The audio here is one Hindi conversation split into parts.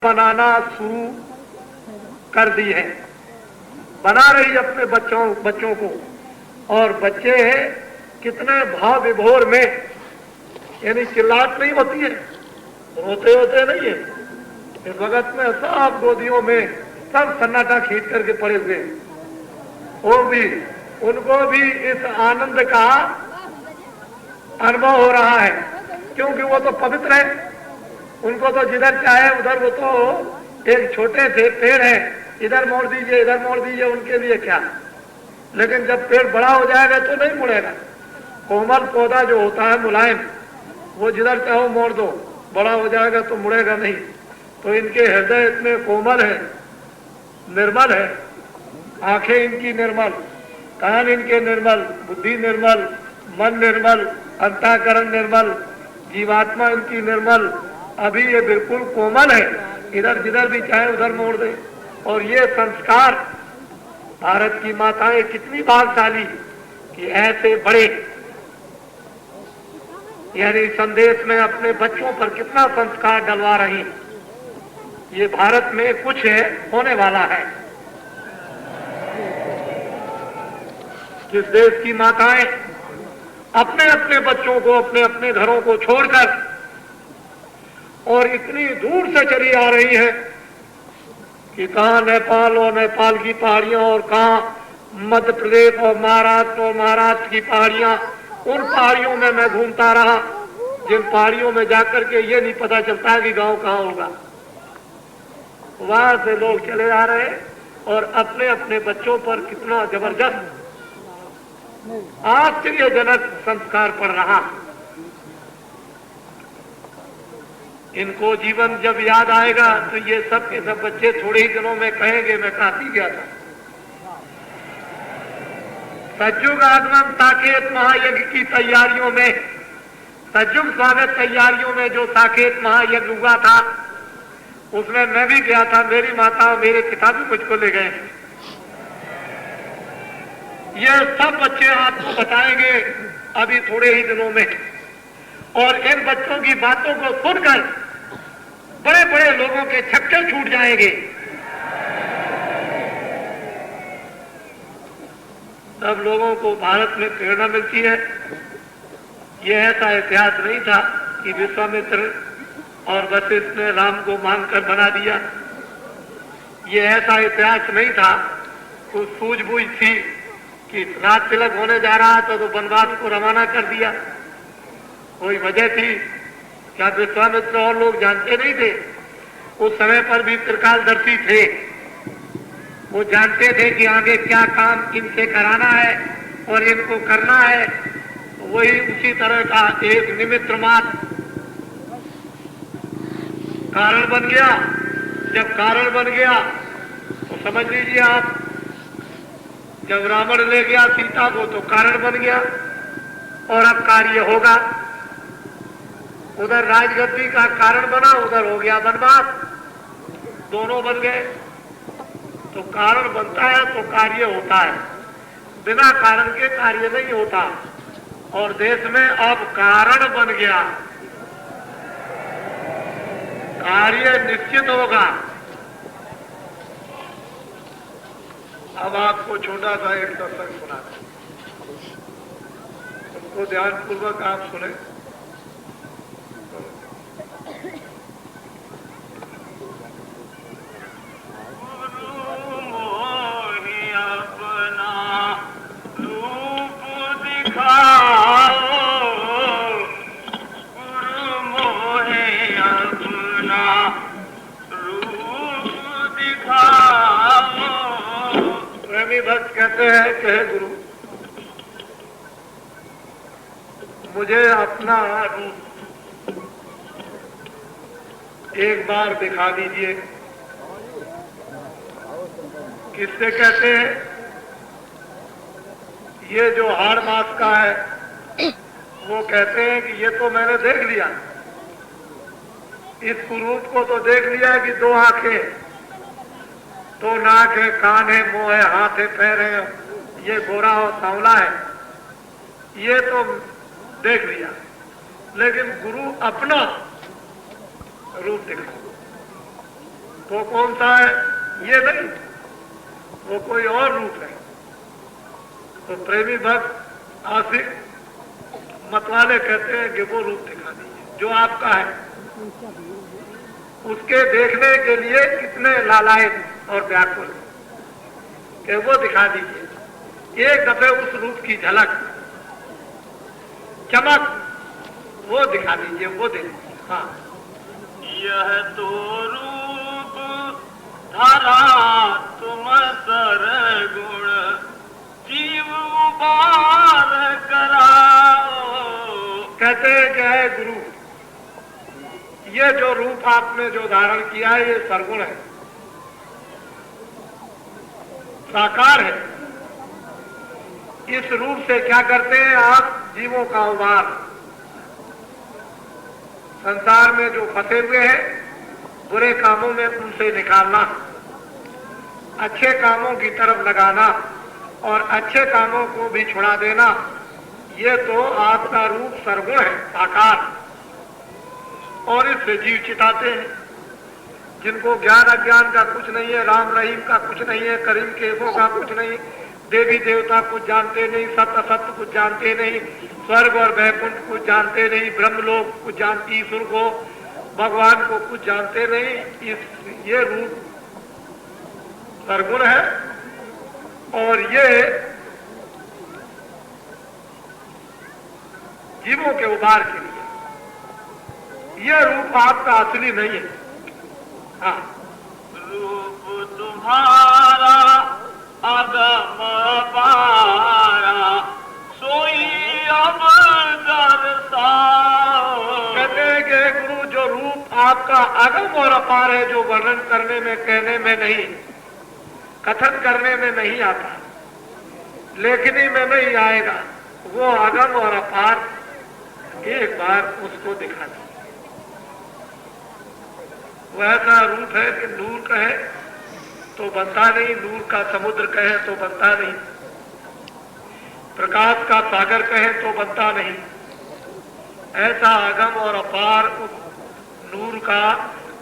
बनाना शुरू कर दी है, बना रही अपने बच्चों को। और बच्चे कितने भाव विभोर में, यानी चिल्लाहट नहीं होती है, रोते होते नहीं है इस वक्त में, सब गोदियों में सब सन्नाटा खींच करके पड़े हुए। वो भी, उनको भी इस आनंद का अनुभव हो रहा है, क्योंकि वो तो पवित्र है। उनको तो जिधर चाहे उधर, वो तो एक छोटे से पेड़ है, इधर मोड़ दीजिए इधर मोड़ दीजिए, उनके लिए क्या। लेकिन जब पेड़ बड़ा हो जाएगा तो नहीं मुड़ेगा। कोमल पौधा जो होता है मुलायम, वो जिधर चाहो मोड़ दो, बड़ा हो जाएगा तो मुड़ेगा नहीं। तो इनके हृदय इतने कोमल है, निर्मल है, आंखें इनकी निर्मल, कान इनके निर्मल, बुद्धि निर्मल, मन निर्मल, अंतःकरण निर्मल, जीवात्मा इनकी निर्मल, अभी ये बिल्कुल कोमल है, इधर जिधर भी चाहे उधर मोड़ दे। और ये संस्कार, भारत की माताएं कितनी भाग्यशाली कि ऐसे बड़े, यानी संदेश में अपने बच्चों पर कितना संस्कार डलवा रही। ये भारत में कुछ है, होने वाला है। जिस देश की माताएं अपने अपने बच्चों को, अपने अपने घरों को छोड़कर और इतनी दूर से चली आ रही है कि कहाँ नेपाल और नेपाल की पहाड़ियां, और कहाँ मध्य प्रदेश और महाराष्ट्र की पहाड़ियां। उन पहाड़ियों में मैं घूमता रहा, जिन पहाड़ियों में जाकर के ये नहीं पता चलता कि गांव कहाँ होगा। वहां से लोग चले आ रहे और अपने अपने बच्चों पर कितना जबरदस्त आश्चर्यजनक संस्कार पड़ रहा। इनको जीवन जब याद आएगा तो ये सब के सब बच्चे थोड़े ही दिनों में कहेंगे मैं काशी गया था। सतयुग आगमन साकेत महायज्ञ की तैयारियों में, सतयुग स्वागत तैयारियों में जो साकेत महायज्ञ हुआ था, उसमें मैं भी गया था। मेरी माता और मेरे पिता भी मुझको ले गए। ये सब बच्चे आपको बताएंगे अभी थोड़े ही दिनों में। और इन बच्चों की बातों को सुनकर बड़े बड़े लोगों के छक्के छूट जाएंगे। सब लोगों को भारत में प्रेरणा मिलती है। यह ऐसा इतिहास नहीं था कि विश्वामित्र और वशिष्ठ ने राम को मांगकर बना दिया। यह ऐसा इतिहास नहीं था, कुछ सूझबूझ थी कि राज तिलक होने जा रहा था तो वनवास को रवाना कर दिया। कोई वजह थी क्या? विश्वामित्र और लोग जानते नहीं थे? उस समय पर भी त्रिकालदर्शी थे। वो जानते थे कि आगे क्या काम इनसे कराना है और इनको करना है। वही उसी तरह का एक निमित्त मात्र कारण बन गया। जब कारण बन गया तो समझ लीजिए आप, जब रावण ले गया सीता को तो कारण बन गया, और अब कार्य होगा। उधर राजगद्दी का कारण बना, उधर हो गया वनवास, दोनों बन गए। तो कारण बनता है तो कार्य होता है, बिना कारण के कार्य नहीं होता। और देश में अब कारण बन गया, कार्य निश्चित होगा। अब आपको छोटा सा एक दर्शक सुना, उनको ध्यानपूर्वक आप सुने। भक्त कहते हैं कि हे गुरु, मुझे अपना रूप एक बार दिखा दीजिए। किससे कहते हैं? ये जो हाड़ मास का है, वो कहते हैं कि ये तो मैंने देख लिया, इस स्वरूप को तो देख लिया कि दो आंखें, तो नाक है, कान है, मुंह है, हाथ है, पैर है, ये गोरा और सांवला है, ये तो देख लिया। लेकिन गुरु अपना रूप दिखाओ। वो कौन सा है ये नहीं, वो कोई और रूप है। तो प्रेमी भक्त आशिक मतवाले कहते हैं कि वो रूप दिखा दीजिए जो आपका है। उसके देखने के लिए कितने लालायत और व्याकुल कि वो दिखा दीजिए, एक दफे उस रूप की झलक चमक वो दिखा दीजिए, वो दे दीजिए। हाँ, यह तो रूप धारा तुम सर गुण जीव उबार कराओ। कहते हैं कि है गुरु, ये जो रूप आपने जो धारण किया है ये सरगुण है, साकार है। इस रूप से क्या करते हैं आप? जीवों का उबार, संसार में जो फंसे हुए हैं बुरे कामों में उनसे निकालना, अच्छे कामों की तरफ लगाना और अच्छे कामों को भी छुड़ा देना, ये तो आपका रूप सरगुण है, साकार। और इससे जीव चिताते हैं जिनको ज्ञान अज्ञान का कुछ नहीं है, राम रहीम का कुछ नहीं है, करीम केसों का कुछ नहीं, देवी देवता कुछ जानते नहीं, सत्य असत्य कुछ जानते नहीं, स्वर्ग और वैकुंठ कुछ जानते नहीं, ब्रह्मलोक कुछ जानती, ईश्वर को भगवान को कुछ जानते नहीं। ये रूप सरगुण है और ये जीवों के उबार के लिए। ये रूप आपका असली नहीं है। हाँ, रूप तुम्हारा अगम पारा सोई अब दर्शाओ। कहते हैं कि गुरु जो रूप आपका अगम और अपार है, जो वर्णन करने में, कहने में नहीं, कथन करने में नहीं आता, लेखनी में नहीं आएगा, वो अगम और अपार एक बार उसको दिखा दो। वो ऐसा रूप है कि नूर कहे तो बनता नहीं, नूर का समुद्र कहे तो बनता नहीं, प्रकाश का सागर कहे तो बनता नहीं। ऐसा अगम और अपार उस नूर का,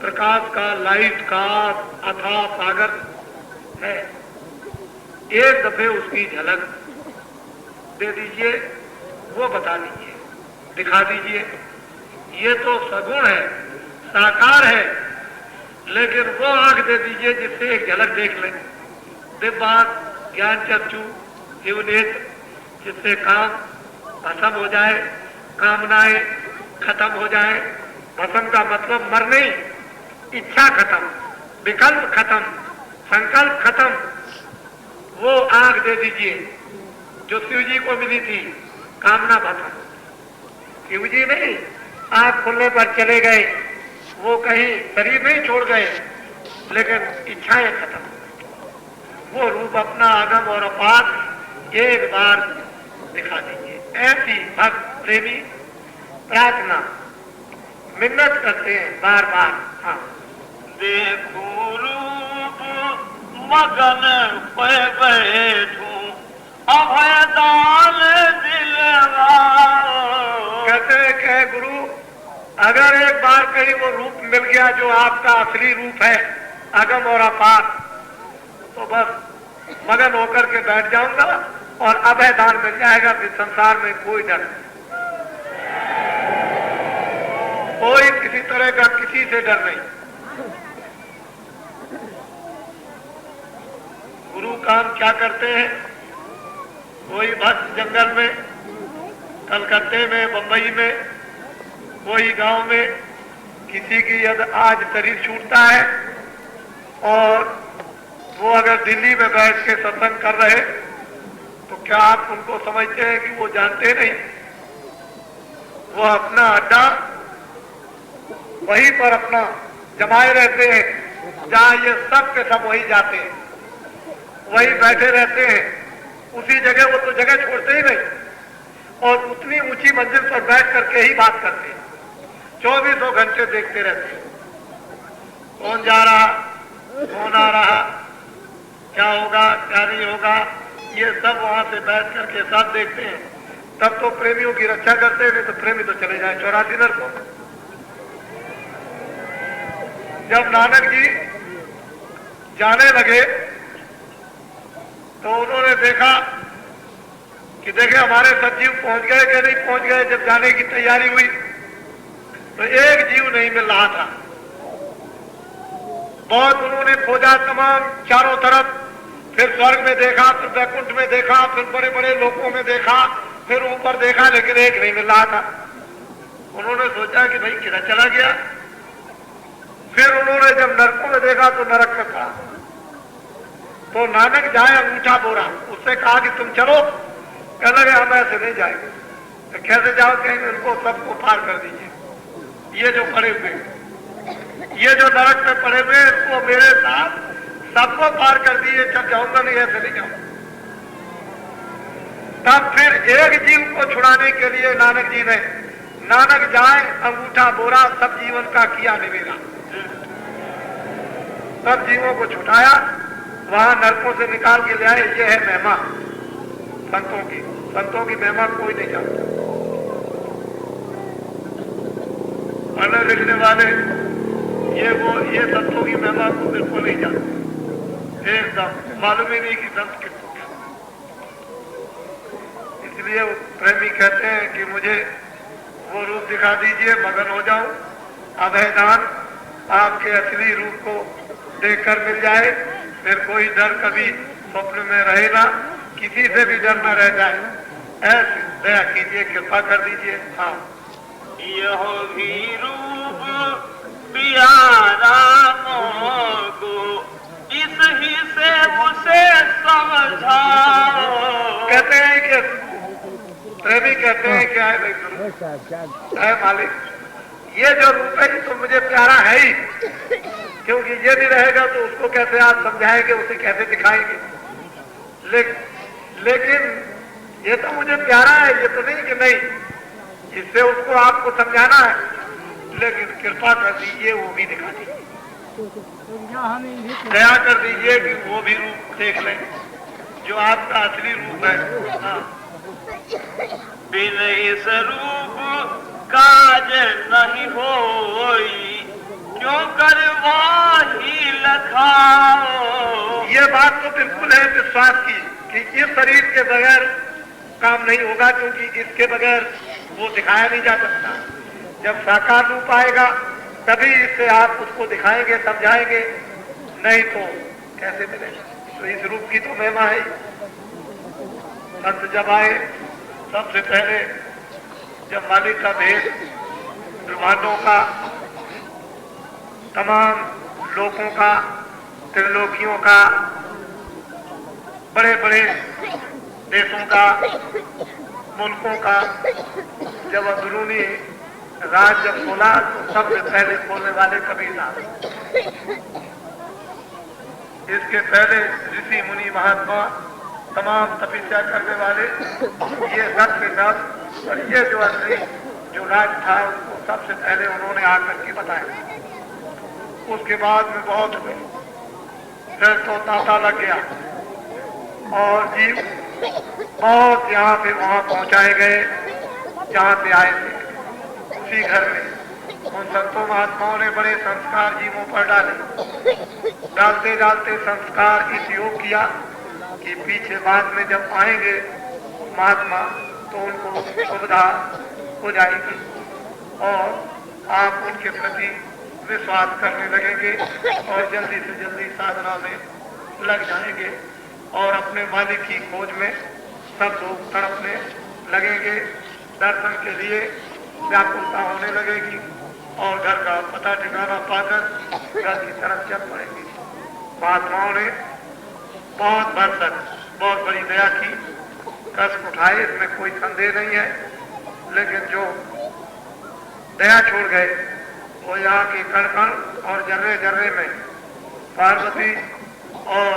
प्रकाश का, लाइट का अथाह सागर है। एक दफे उसकी झलक दे दीजिए, वो बता दीजिए, दिखा दीजिए। ये तो सगुण है, साकार है, लेकिन वो आंख दे दीजिए जिससे एक झलक देख लें, दिव्यात ज्ञान चक्षु जीवनेत्र, जिससे काम भस्म हो जाए, कामनाएं खत्म हो जाए। भस्म का मतलब मर नहीं, इच्छा खत्म, विकल्प खत्म, संकल्प खत्म। वो आंख दे दीजिए जो शिव जी को मिली थी, कामना भस्म। शिव जी नहीं, आंख खुलने पर चले गए, वो कहीं शरीर नहीं छोड़ गए, लेकिन इच्छाएं खत्म। वो रूप अपना आगम और अपार एक बार दिखा दीजिए। ऐसी भक्त प्रेमी प्रार्थना मिन्नत करते हैं बार बार। हाँ, देखो रूप मगन पे बैठूं अभय दान दिलवा। कहते हैं कि गुरु अगर एक बार कहीं वो रूप मिल गया जो आपका असली रूप है, अगम और अपार, तो बस मगन होकर के बैठ जाऊंगा और अभय दान मिल जाएगा। फिर संसार में कोई डर नहीं, कोई किसी तरह का किसी से डर नहीं। गुरु काम क्या करते हैं? कोई भक्त जंगल में, कलकत्ते में, बंबई में, कोई गांव में किसी की यदि आज शरीर छूटता है और वो अगर दिल्ली में बैठ के सत्संग कर रहे, तो क्या आप उनको समझते हैं कि वो जानते नहीं? वो अपना अड्डा वहीं पर अपना जमाए रहते हैं जहां ये सब के सब वही जाते हैं, वही बैठे रहते हैं, उसी जगह। वो तो जगह छोड़ते ही नहीं और उतनी ऊंची मंजिल पर बैठ करके ही बात करते हैं, 24 घंटे देखते रहते हैं, कौन जा रहा, कौन आ रहा, क्या होगा, क्या नहीं होगा, ये सब वहां से बैठ करके सब देखते हैं। तब तो प्रेमियों की रक्षा करते हैं, नहीं तो प्रेमी तो चले जाए 84 नर को। जब नानक जी जाने लगे तो उन्होंने देखा कि देखे हमारे सब जीव पहुंच गए कि नहीं पहुंच गए। जब जाने की तैयारी हुई तो एक जीव नहीं मिल रहा था। बहुत उन्होंने खोजा तमाम चारों तरफ, फिर स्वर्ग में देखा, फिर वैकुंठ में देखा, फिर बड़े बड़े लोकों में देखा, फिर ऊपर देखा, लेकिन एक नहीं मिल रहा था। उन्होंने सोचा कि भाई किधर चला गया। फिर उन्होंने जब नरकों में देखा तो नरक में पड़ा। तो नानक जाए अंगूठा बोरा, उससे कहा कि तुम चलो। कहने लगे हम ऐसे नहीं जाएंगे। तो कैसे जाओ? कहेंगे उनको सबको पार कर दीजिए। ये जो पड़े हुए, ये जो नरक में पड़े हुए, इसको मेरे साथ सबको पार कर दिए, तब जाऊंगा, नहीं ऐसे नहीं जाऊंगा। तब फिर एक जीव को छुड़ाने के लिए नानक जी ने नानक जाए अंगूठा बोरा सब जीवन का किया निवेदा। सब जीवों को छुटाया, वहां नरकों से निकाल के ले आए। ये है महिमा संतों की। संतों की महिमा कोई नहीं जानता। पढ़ने लिखने वाले ये संतों की महिमा को बिल्कुल नहीं जानते, एकदम मालूम ही नहीं कि संत किसको क्या। इसलिए प्रेमी कहते हैं कि मुझे वो रूप दिखा दीजिए, मगन हो जाऊं। अभयदान आपके असली रूप को देखकर मिल जाए, फिर कोई डर कभी स्वप्न में रहे ना, किसी से भी डर न रह जाए। ऐसे दया कीजिए, कृपा कर दीजिए। हाँ, यह भी रूप प्यारा को इस ही से उसे समझाओ। कहते हैं कि प्रेमी कहते हैं क्या है गुरु, है मालिक, ये जो रूप है तो मुझे प्यारा है ही, क्योंकि ये भी रहेगा तो उसको कैसे आप समझाएंगे, उसे कैसे दिखाएंगे। लेकिन ये तो मुझे प्यारा है, ये तो नहीं कि नहीं, इससे उसको आपको समझाना है, लेकिन कृपा कर दीजिए वो भी दिखा दीजिए, दया कर दीजिए कि वो भी रूप देख लें जो आपका असली रूप है। हाँ। बिन इस रूप काज नहीं होई, क्यों करवाही लखाओ। ये बात तो बिल्कुल है विश्वास की कि इस शरीर के बगैर काम नहीं होगा, क्योंकि इसके बगैर वो दिखाया नहीं जा सकता। जब साकार रूप आएगा तभी इससे आप उसको दिखाएंगे, समझाएंगे, नहीं तो कैसे मिलेगा। तो इस रूप की तो महिमा है। संत जब आए सबसे पहले जब मालिक का भेद ब्रह्मांडों का, तमाम लोकों का, त्रिलोकियों का, बड़े बड़े देशों का, मुल्कों का, जब अंदरूनी राज जब खोला तो सबसे पहले खोलने वाले कबीरदास। इसके पहले ऋषि मुनि महात्मा तमाम तपस्या करने वाले, ये सब के सब, और ये जो असली जो राज था उसको सबसे पहले उन्होंने आकर के बताया। उसके बाद में बहुत हुए, फिर तो तांता लग गया और जीव बहुत यहाँ से वहां पहुंचाए गए जहाँ से आए थे, उसी घर में। उन संतों महात्माओं ने बड़े संस्कार जीवों पर डाले, डालते डालते संस्कार इस योग किया कि पीछे बाद में जब आएंगे महात्मा तो उनको सुविधा हो जाएगी और आप उनके प्रति विश्वास करने लगेंगे और जल्दी से जल्दी साधना में लग जाएंगे और अपने मालिक की खोज में सब लोग तड़पने लगेंगे। दर्शन के लिए व्याकुलता होने लगेगी और घर का पता ठिकाना पाकर घर की तरफ चल पड़ेंगे। महात्माओं ने बहुत भरसक बहुत बड़ी दया की, कष्ट उठाए, इसमें कोई संदेह नहीं है, लेकिन जो दया छोड़ गए वो यहाँ के कण कण और जर्रे जर्रे में पार्वती और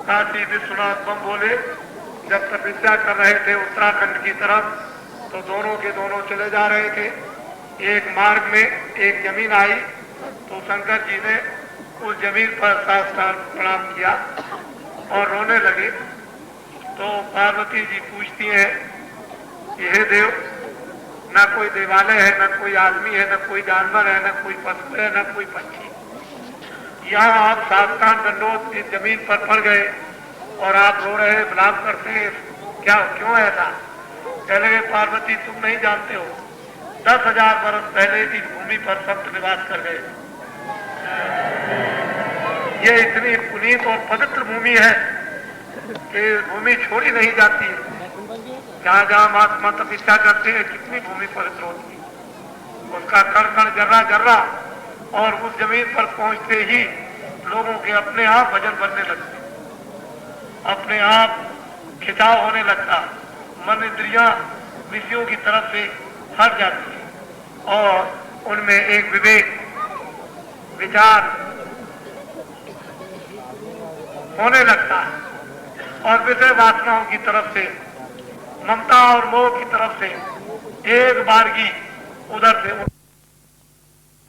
काशी विश्वनाथ बम बोले जब तपस्या कर रहे थे उत्तराखंड की तरफ, तो दोनों के दोनों चले जा रहे थे। एक मार्ग में एक जमीन आई तो शंकर जी ने उस जमीन पर साष्टांग प्रणाम किया और रोने लगे। तो पार्वती जी पूछती हैं कि हे देव, न कोई देवालय है, न कोई आदमी है, न कोई जानवर है, न कोई पशु है, न कोई पंछी, यहाँ आप साष्टांग दंडोत इस जमीन पर पड़ गए और आप रो रहे विलाप करते हैं, क्या क्यों ऐसा? कहने लगे पार्वती तुम नहीं जानते हो, 10,000 वर्ष पहले इस भूमि पर संत निवास कर गए। ये इतनी पुनीत और पवित्र भूमि है कि भूमि छोड़ी नहीं जाती। जहाँ जहाँ महात्मा तपस्या करते हैं कितनी भूमि पवित्र होती है, उसका कण कण जर्रा जर्रा, और उस जमीन पर पहुंचते ही लोगों के अपने आप वजन बनने लगते, अपने आप खिंचाव होने लगता, मन इंद्रियां विषयों की तरफ से हट जाती है और उनमें एक विवेक विचार होने लगता है और विषय वासनाओं की तरफ से, ममता और मोह की तरफ से एक बारगी उधर से